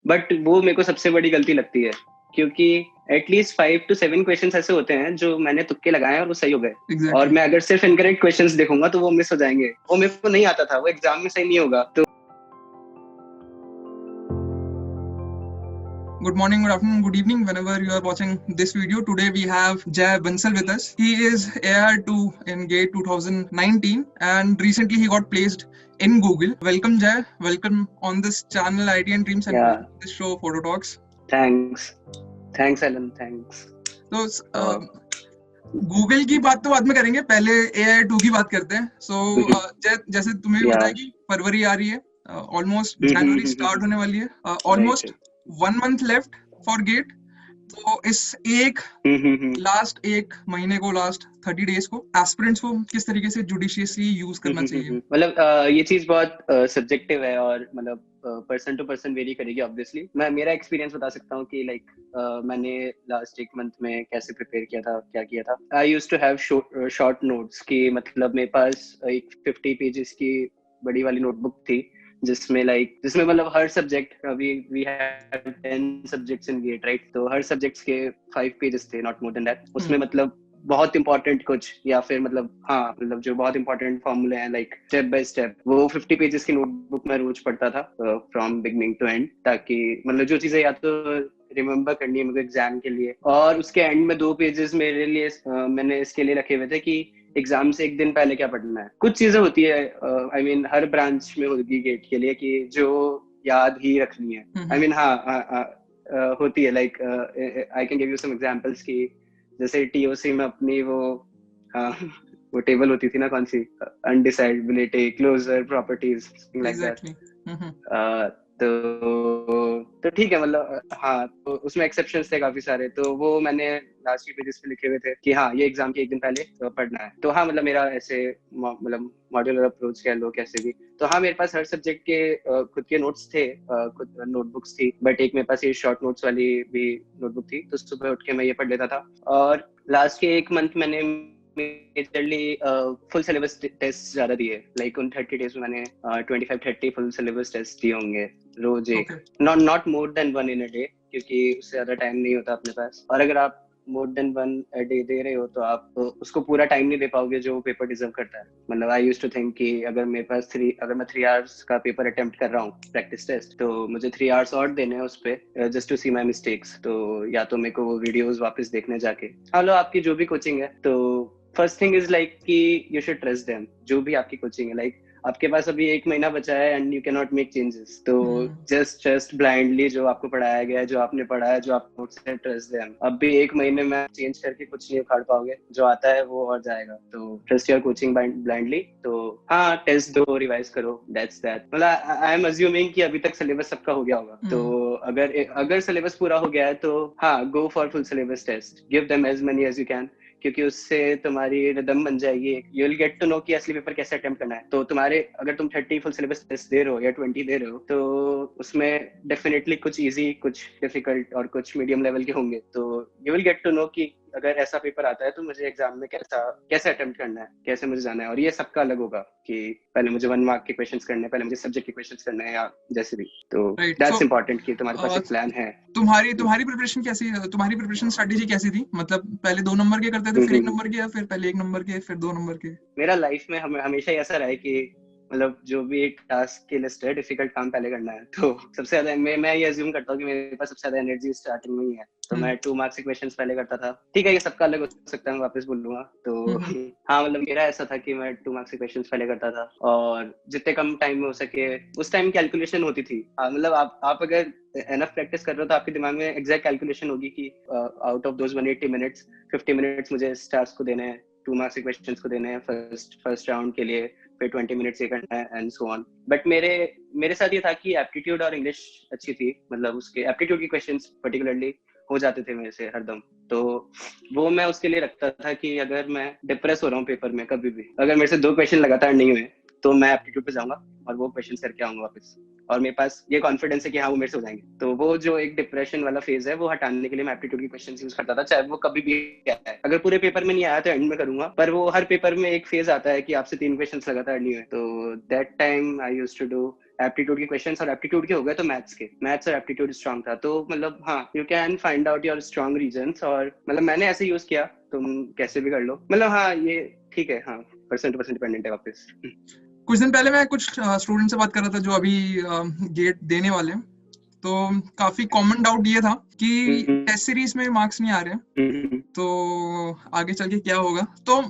But वो मेरे को सबसे बड़ी गलती लगती है, क्योंकि एटलीस्ट 5 to 7 क्वेश्चंस ऐसे होते हैं जो मैंने तुक्के लगाए हैं और वो सही हो गए। Exactly. और मैं अगर सिर्फ इनकरेक्ट क्वेश्चंस देखूंगा तो वो मिस हो जाएंगे। वो मेरे को नहीं आता था, वो एग्जाम में सही नहीं होगा। तो Good morning, good afternoon, good evening, whenever you are watching this video. Today we have Jay Bansal with us. He is AR2 in GATE 2019 and recently he got placed in Google. Welcome Jay, welcome on this channel IT and Dreams and Yeah. this show Photo Talks. Thanks Alan, thanks. So Google की बात तो बाद में करेंगे, पहले AI2 की बात करते हैं। So जैसे तुम्हें भी पता है कि फरवरी आ रही है, ऑलमोस्ट जनवरी स्टार्ट होने वाली है, almost 1 month left for GATE. तो इस लास्ट एक महीने को, लास्ट 30 days को एस्पिरेंट्स को किस तरीके से जुडिशियसली यूज करना चाहिए? मतलब ये चीज बहुत सब्जेक्टिव है और मतलब पर्सन टू पर्सन वेरी करेगी ऑब्वियसली। मैं मेरा एक्सपीरियंस बता सकता हूँ कि लाइक मैंने लास्ट एक मंथ में कैसे प्रिपेयर किया था, क्या किया था। I used to have short notes की, मतलब मेरे पास एक 50 पेजेस की बड़ी वाली नोटबुक थी जिसमें मतलब हर subject, we have 10 subjects in GATE, right? तो हर सब्जेक्ट्स के 5 पेजेस थे, नॉट मोर देन दैट। उसमें मतलब बहुत इंपॉर्टेंट कुछ, या फिर मतलब जो बहुत इंपॉर्टेंट फॉर्मूले हैं लाइक स्टेप बाय स्टेप, वो 50 पेजेस की नोटबुक में रोज पढ़ता था फ्रॉम बिगनिंग टू एंड, ताकि मतलब जो चीजें या तो रिमेम्बर करनी है मुझे एग्जाम के लिए, और उसके एंड में 2 पेजेस मेरे लिए मैंने इसके लिए रखे हुए थे कि एग्जाम से एक दिन पहले क्या पढ़ना है। कुछ चीजें होती है आई मीन हर ब्रांच में होगी गेट के लिए कि जो याद ही रखनी है। आई मीन होती है, like I can give you some examples की जैसे टीओसी में अपनी वो टेबल होती थी ना, कौन सी, अनडिसाइडेबिलिटी, क्लोजर, प्रॉपर्टीज, लाइक दैट। तो ठीक है, मतलब तो उसमें एक्सेप्शंस थे काफी सारे, तो वो मैंने लास्ट के पेजेस पे लिखे हुए थे कि ये एग्जाम के एक दिन पहले पढ़ना है। तो मतलब मेरा ऐसे मतलब मॉड्यूलर अप्रोच कह लो कैसे भी। तो मेरे पास हर सब्जेक्ट के खुद के नोट्स थे, खुद नोटबुक्स थी, बट एक मेरे पास ये शॉर्ट नोट्स वाली भी नोटबुक थी। तो सुबह उठ के मैं ये पढ़ लेता था। और लास्ट के एक मंथ मैंने मेजरली फुल सिलेबस टेस्ट ज्यादा दिए, लाइक उन 30 डेज में मैंने 25-30 फुल सिलेबस टेस्ट दिए होंगे रोज एक, not more than 1 in a day, क्योंकि उससे ज्यादा टाइम नहीं होता अपने पास। और अगर आप more than 1 a day they रहे हो तो आप उसको पूरा टाइम नहीं दे पाओगे जो पेपर डिजर्व करता है। मतलब आई यूज्ड टू थिंक कि अगर मेरे पास अगर मैं 3 आवर्स का पेपर अटेम्प्ट कर रहा हूँ प्रैक्टिस टेस्ट, तो मुझे 3 आवर्स और देने हैं उस पे just to see my mistakes. तो या तो मेरे को वो वीडियोज वापस देखने जाके, हेलो आपकी जो भी कोचिंग है, तो फर्स्ट थिंग इज लाइक कि यू शुड ट्रस्ट देम। जो भी आपकी कोचिंग है, लाइक आपके पास अभी 1 महीना बचा है and you can not make changes, तो जस्ट ब्लाइंडली जो आपको पढ़ाया गया है, जो आपने पढ़ा है, जो आप नोट्स से ट्रस्ट देम। अब भी 1 महीने में चेंज करके कुछ नहीं उखाड़ पाओगे, जो आता है वो और जाएगा। तो ट्रस्ट योर कोचिंग ब्लाइंडली। तो टेस्ट दो, रिवाइज करो, दैट्स दैट। मतलब आई एम अज्यूमिंग कि अभी तक सिलेबस सबका हो गया होगा। तो अगर सिलेबस पूरा हो गया है तो go for full syllabus test, give them as many as you can, क्योंकि उससे तुम्हारी रिदम बन जाएगी। You will get to know कि असली पेपर कैसे अटेम्प्ट करना है। तो तुम्हारे अगर तुम 30 फुल सिलेबस टेस्ट दे रहे हो या 20 दे रहे हो, तो उसमें डेफिनेटली कुछ इजी, कुछ डिफिकल्ट और कुछ मीडियम लेवल के होंगे। तो you will get to know कि अगर ऐसा पेपर आता है तो मुझे एग्जाम में कैसे अटेम्प्ट करना है, कैसे मुझे जाना है। और ये सबका अलग होगा कि पहले मुझे 1 मार्क के क्वेश्चंस करने हैं, पहले मुझे सब्जेक्ट के क्वेश्चंस करने हैं, या जैसे भी। तो दैट्स इंपॉर्टेंट कि तुम्हारे पास एक प्लान है। तुम्हारी प्रिपरेशन कैसी, तुम्हारी प्रिपरेशन स्ट्रेटजी कैसी थी? मतलब पहले 2 नंबर के करते थे, फिर 1 नंबर के, या फिर पहले 1 नंबर के फिर 2 नंबर के? मेरा लाइफ में हमेशा ऐसा रहा है कि मतलब जो भी एक टास्क की लिस्ट है, डिफिकल्ट काम पहले करना है। तो सबसे ज्यादा मैं ये अज्यूम करता हूँ कि मेरे पास सबसे ज्यादा एनर्जी स्टार्टिंग में ही है, तो मैं 2 मार्क्स के क्वेश्चंस पहले करता था। ठीक है, ये सबका अलग हो सकता है, मैं वापस बोल लूंगा। तो मतलब मेरा ऐसा था कि मैं 2 मार्क्स के क्वेश्चंस पहले करता था, और जितने कम टाइम में हो सके। उस टाइम कैलकुलेशन होती थी। मतलब आप अगर एनफ प्रैक्टिस कर रहे हो तो आपके दिमाग में एग्जैक्ट कैलकुलेशन होगी कि out of those 180 minutes 50 minutes मुझे इस टास्क को देने हैं, 2 मार्क्स के क्वेश्चंस को देने हैं फर्स्ट राउंड के लिए, फिर 20 मिनट्स ये करना है, एंड सो ऑन। बट मेरे साथ ये था कि एप्टीट्यूड और इंग्लिश अच्छी थी। मतलब उसके एप्टीट्यूड के क्वेश्चंस पर्टिकुलरली हो जाते थे मेरे से हरदम। तो वो मैं उसके लिए रखता था कि अगर मैं डिप्रेस हो रहा हूँ पेपर में, कभी भी अगर मेरे से 2 क्वेश्चन लगातार नहीं हुए, तो मैं एप्टीट्यूड पे जाऊंगा और वो क्वेश्चन करके आऊंगा वापस, और मेरे पास ये कॉन्फिडेंस है कि वो मेरे से हो जाएंगे। तो वो जो एक डिप्रेशन वाला फेज है, वो हटाने के लिए मैं एप्टीट्यूड के क्वेश्चंस यूज करता था, चाहे वो कभी भी आए। अगर पूरे पेपर में नहीं आया तो एंड में करूंगा, पर वो हर पेपर में एक फेज आता है कि आपसे 3 क्वेश्चंस लगातार नहीं हुए, तो that time I used to do aptitude के क्वेश्चंस और एप्टीट्यूड के हो गए तो मैथ्स और एप्टीट्यूड स्ट्रांग था। तो मतलब हाँ, you can find out your strong reasons, और मतलब मैंने ऐसे यूज किया, तुम कैसे भी कर लो। मतलब हाँ, ये ठीक है, हाँ, पर्सन टू पर्सन डिपेंडेंट है वापस। कुछ दिन पहले मैं कुछ स्टूडेंट से बात कर रहा था जो अभी गेट देने वाले हैं, तो काफी कॉमन डाउट ये था कि टेस्ट सीरीज में मार्क्स नहीं आ रहे, तो आगे चल के क्या होगा। तो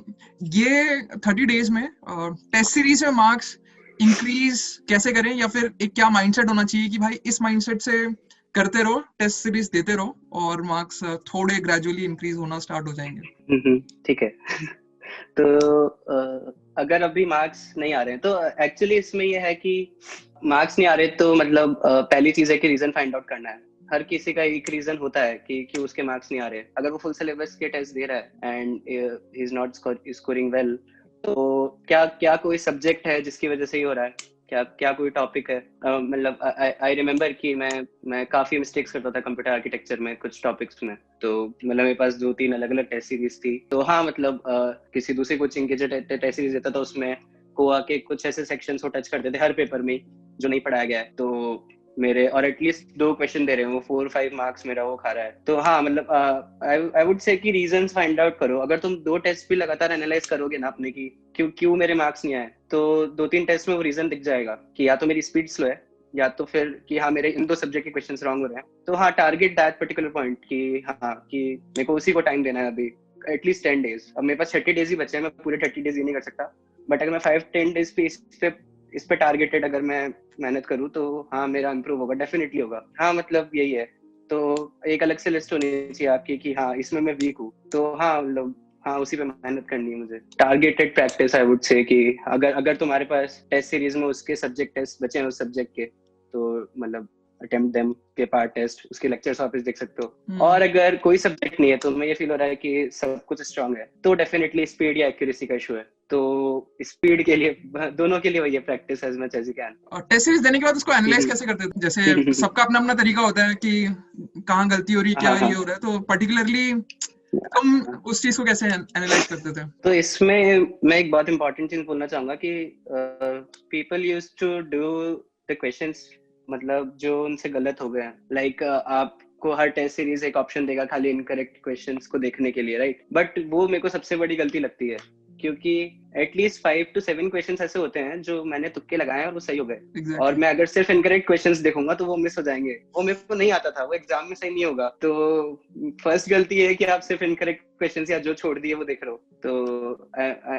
ये 30 डेज में टेस्ट सीरीज में मार्क्स इंक्रीज कैसे करें, या फिर एक क्या माइंडसेट होना चाहिए कि भाई इस माइंडसेट से करते रहो, टेस्ट सीरीज देते रहो और मार्क्स थोड़े ग्रेजुअली इंक्रीज होना स्टार्ट हो जाएंगे। ठीक है। तो अगर अभी मार्क्स नहीं आ रहे हैं, तो एक्चुअली इसमें ये है कि मार्क्स नहीं आ रहे तो मतलब पहली चीज है कि रीजन फाइंड आउट करना है। हर किसी का एक रीजन होता है कि क्यों उसके मार्क्स नहीं आ रहे। अगर वो फुल सिलेबस के टेस्ट दे रहा है and he is not scoring well, तो क्या कोई सब्जेक्ट है जिसकी वजह से ही हो रहा है? क्या कोई टॉपिक है? मतलब आई रिमेम्बर कि मैं काफी मिस्टेक्स करता था कंप्यूटर आर्किटेक्चर में कुछ टॉपिक्स में। तो मतलब मेरे पास 2-3 अलग अलग टेस्ट सीरीज थी। तो हाँ, मतलब किसी दूसरी कोचिंग के जो टेस्ट सीरीज देता था उसमें कोआ के कुछ ऐसे सेक्शंस को टच करते थे हर पेपर में जो नहीं पढ़ाया गया है, तो मेरे और एटलीस्ट 2 क्वेश्चन दे रहे हैं, वो 4-5 मार्क्स मेरा वो खा रहा है। तो हाँ, मतलब आई वुड से कि रीजंस फाइंड आउट करो। अगर तुम 2 टेस्ट भी लगातार एनालाइज करोगे ना अपने की क्यों मेरे मार्क्स नहीं आए, तो 2-3 टेस्ट में वो रीजन दिख जाएगा कि या तो मेरी स्पीड स्लो है, या तो फिर कि हाँ मेरे इन 2 सब्जेक्ट के क्वेश्चंस रॉन्ग हो रहे हैं। तो हाँ, टारगेट दैट पर्टिकुलर पॉइंट कि हाँ कि मेरे को उसी को टाइम देना है अभी एटलीस्ट 10 डेज। अब मेरे पास 30 डेज ही बचे हैं, मैं पूरे 30 डेज ये नहीं कर सकता, बट अगर मैं 5-10 डेज पे इस पे टारगेटेड अगर मैं मेहनत करूँ तो हाँ मेरा इंप्रूव होगा, डेफिनेटली होगा। हाँ, मतलब यही है। तो एक अलग से लिस्ट होनी चाहिए आपकी कि हाँ इसमें मैं वीक हूँ, तो हाँ मतलब हाँ उसी पे मेहनत करनी है मुझे। Targeted practice I would say कि अगर तुम्हारे पास टेस्ट सीरीज में उसके सब्जेक्ट टेस्ट बचे हैं उस सब्जेक्ट के, तो मतलब अटेम्प्ट देम के पार्ट टेस्ट, उसके लेक्चर्स वापस देख सकते हो। और अगर कोई सब्जेक्ट नहीं है तो मैं ये फील हो रहा है कि सब कुछ स्ट्रांग है, तो डेफिनेटली स्पीड या एक्यूरेसी का इशू है। तो स्पीड के लिए दोनों के लिए वही है, practice as much as you can. और टेस्ट सीरीज देने के बाद उसको एनालाइज कैसे करते हैं? जैसे सबका अपना अपना तरीका होता है कि कहाँ गलती हो रही है, क्या ये हो रहा है, तो पर्टिकुलरली तुम उस चीज को कैसे एनालाइज करते थे? तो इसमें मैं एक बहुत इंपॉर्टेंट चीज बोलना चाहूंगा कि people used to do the questions मतलब जो उनसे गलत हो गए हैं। लाइक आपको हर टेस्ट सीरीज एक ऑप्शन देगा खाली इनकरेक्ट क्वेश्चंस को देखने के लिए, राइट? बट वो मेरे को सबसे बड़ी गलती लगती है, क्योंकि एटलीस्ट 5 to 7 क्वेश्चंस ऐसे होते हैं जो मैंने तुक्के लगाए और वो सही हो गए। Exactly. और मैं अगर सिर्फ इनकरेक्ट क्वेश्चंस देखूंगा तो वो मिस हो जाएंगे, वो मेरे को नहीं आता था, वो एग्जाम में सही नहीं होगा। तो फर्स्ट गलती है कि आप सिर्फ इनकरेक्ट क्वेश्चंस या जो छोड़ दिए वो देख रहे हो। तो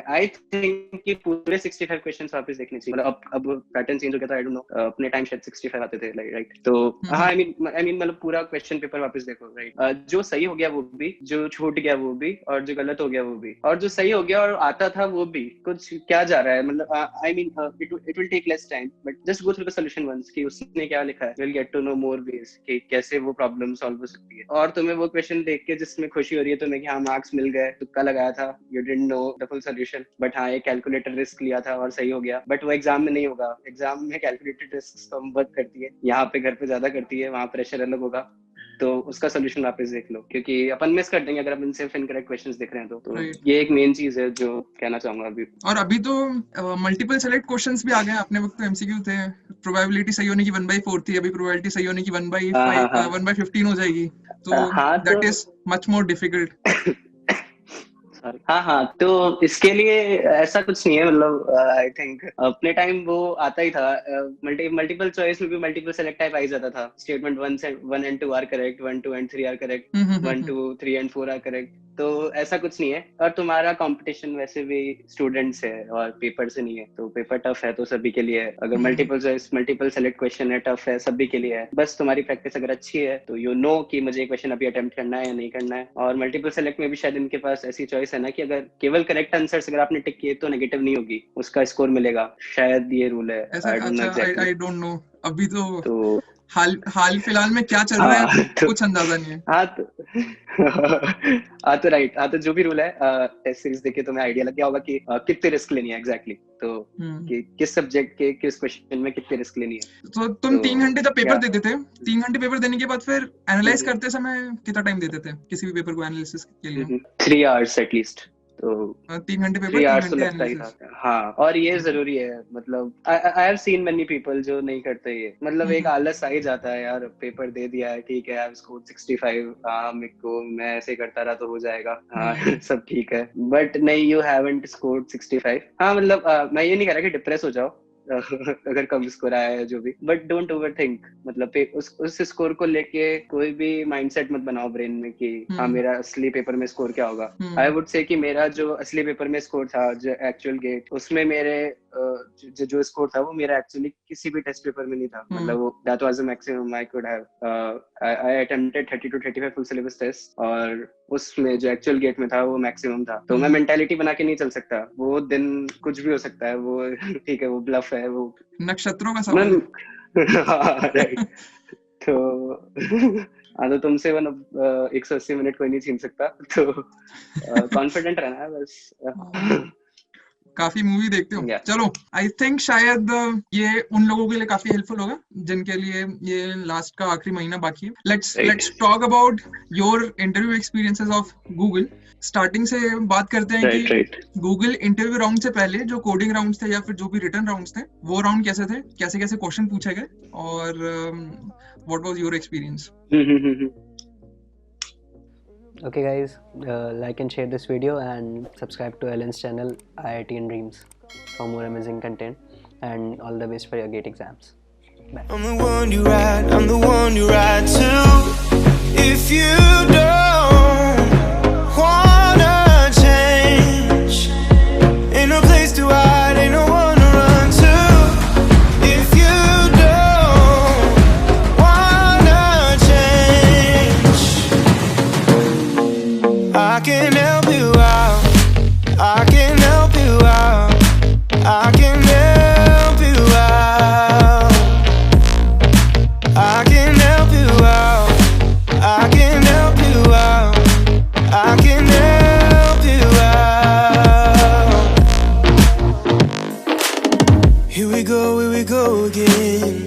आई थिंक कि पूरे 65 क्वेश्चंस वापस देखने चाहिए। मतलब अब पैटर्न चेंज हो गया था, आई डोंट नो, अपने टाइम शायद 65 आते थे, राइट? तो हाँ, आई मीन मतलब पूरा क्वेश्चन पेपर वापस देखो, राइट? जो सही हो गया वो भी, जो छूट गया वो भी, और जो गलत हो गया वो भी, और जो सही हो गया और आता था वो भी। कुछ क्या जा रहा है, मतलब I mean it will take less time, but just go through the solution once कि उसने क्या लिखा है। Will get to know more ways कि कैसे वो प्रॉब्लम सॉल्व हो सकती है। और तुम्हें वो क्वेश्चन देख के जिसमें खुशी हो रही है तुम्हें कि हाँ मार्क्स मिल गए, तुक्का लगाया था, you didn't know the full solution, but हाँ एक कैलकुलेटेड रिस्क लिया था और सही हो गया। बट वो एग्जाम में नहीं होगा। एग्जाम में कैलकुलेटेड रिस्क कम बहुत करती है, यहाँ पे घर पे ज्यादा करती है, वहाँ प्रेशर अलग होगा। तो उसका सोल्यूशन वापस देख लो, क्योंकि अपन मिस कर देंगे अगर अपन सिर्फ इनकरेक्ट क्वेश्चंस देख रहे हैं। तो Right. ये एक मेन चीज है जो कहना चाहूंगा अभी। और अभी तो मल्टीपल सेलेक्ट क्वेश्चंस भी आ गए हैं। अपने वक्त तो एमसीक्यू थे, प्रोबेबिलिटी सही होने की 1/4 थी, अभी प्रोबेबिलिटी सही होने की 1/15 हो जाएगी, तो that is much more difficult. हाँ, तो इसके लिए ऐसा कुछ नहीं है, मतलब आई थिंक अपने टाइम वो आता ही था। मल्टीपल चॉइस में भी मल्टीपल सेलेक्ट टाइप आ जाता था। Statement 1 and 2 are correct, 1, 2 and 3 are correct, 1, 2, 3 and 4 are correct. तो ऐसा कुछ नहीं है। और तुम्हारा कंपटीशन वैसे भी स्टूडेंट्स है और पेपर से नहीं है, तो पेपर टफ है तो सभी के लिए है। अगर multiple choice multiple select question है, टफ है, सभी के लिए है। बस तुम्हारी प्रैक्टिस अगर अच्छी है तो यू नो कि मुझे क्वेश्चन अभी अटेम्प्ट करना है या नहीं करना है। और मल्टीपल सेलेक्ट में भी शायद इनके पास ऐसी चॉइस है ना कि अगर केवल करेक्ट आंसर्स अगर आपने टिक किए तो नेगेटिव नहीं होगी, उसका स्कोर मिलेगा, शायद ये रूल है। आई डोंट नो अभी तो हाल फिलहाल में क्या चल रहा है कुछ अंदाजा नहीं है। तो राइट, तो जो भी रूल है टेस्ट सीरीज देखे तो मैं आइडिया लग गया होगा कि कितने रिस्क लेनी है एग्जैक्टली। तो कि किस सब्जेक्ट के किस क्वेश्चन में कितने रिस्क लेनी है। तो तुम 3 घंटे जब पेपर देते थे, 3 घंटे पेपर देने के बाद फिर एनालाइज करते समय कितना टाइम देते थे किसी भी पेपर को एनालिसिस के लिए? 3 hours एटलीस्ट। तो 3 घंटे पेपर, 3 3 hours तो घंटे लगता ही एनालिसिस। था। हाँ, और ये जरूरी है, मतलब I have seen many people जो नहीं करते ये, मतलब एक आलस आ ही जाता है यार, पेपर दे दिया है, ठीक है, आई हैव स्कोर्ड 65, हाँ मेरे को, मैं ऐसे करता रहा तो हो जाएगा, हाँ सब ठीक है, बट नहीं, यू हैवंट स्कोर्ड 65। हाँ मतलब मैं ये नहीं कह रहा कि डिप्रेस हो जाओ अगर कम स्कोर आया है जो भी, बट डोंट ओवर थिंक, मतलब उस स्कोर को लेके कोई भी माइंडसेट मत बनाओ ब्रेन में कि हाँ मेरा असली पेपर में स्कोर क्या होगा। आई वुड से कि मेरा जो असली पेपर में स्कोर था, जो एक्चुअल गेट, उसमें मेरे जो स्कोर था वो मेरा एक्चुअली किसी भी टेस्ट पेपर में नहीं था, मतलब वो that was the maximum I could have. I attempted 30 to 35 full syllabus test, और उसमें जो एक्चुअल गेट में था वो मैक्सिमम था। तो मैं मेंटालिटी बना के नहीं चल सकता, वो दिन कुछ भी हो सकता है, वो ठीक है, वो ब्लफ है, वो नक्षत्रों का सवाल है। राइट। तो हाँ, तो तुमसे मतलब 180 मिनट कोई नहीं छीन सकता, तो कॉन्फिडेंट रहना है बस। काफी मूवी देखते हो। Yeah. चलो, आई थिंक शायद ये उन लोगों के लिए काफी हेल्पफुल होगा जिनके लिए ये लास्ट का आखिरी महीना बाकी है। Let's talk about your interview experiences of Google. Starting से बात करते हैं कि गूगल इंटरव्यू राउंड से पहले जो कोडिंग राउंड्स थे या फिर जो भी रिटन राउंड्स थे, वो राउंड कैसे थे, कैसे कैसे क्वेश्चन पूछे गए, और what was your experience? Okay guys, like and share this video and subscribe to Ellen's channel IIT and Dreams for more amazing content, and all the best for your GATE exams. Bye. I'm the one you ride, I'm the one you ride to. If you don't wanna change, ain't no place to hide, ain't no one to run to. If you don't wanna change, I can help you out, I can help you out, I can help you out, I can help you out, I can help you out, I can help you out. Here we go again.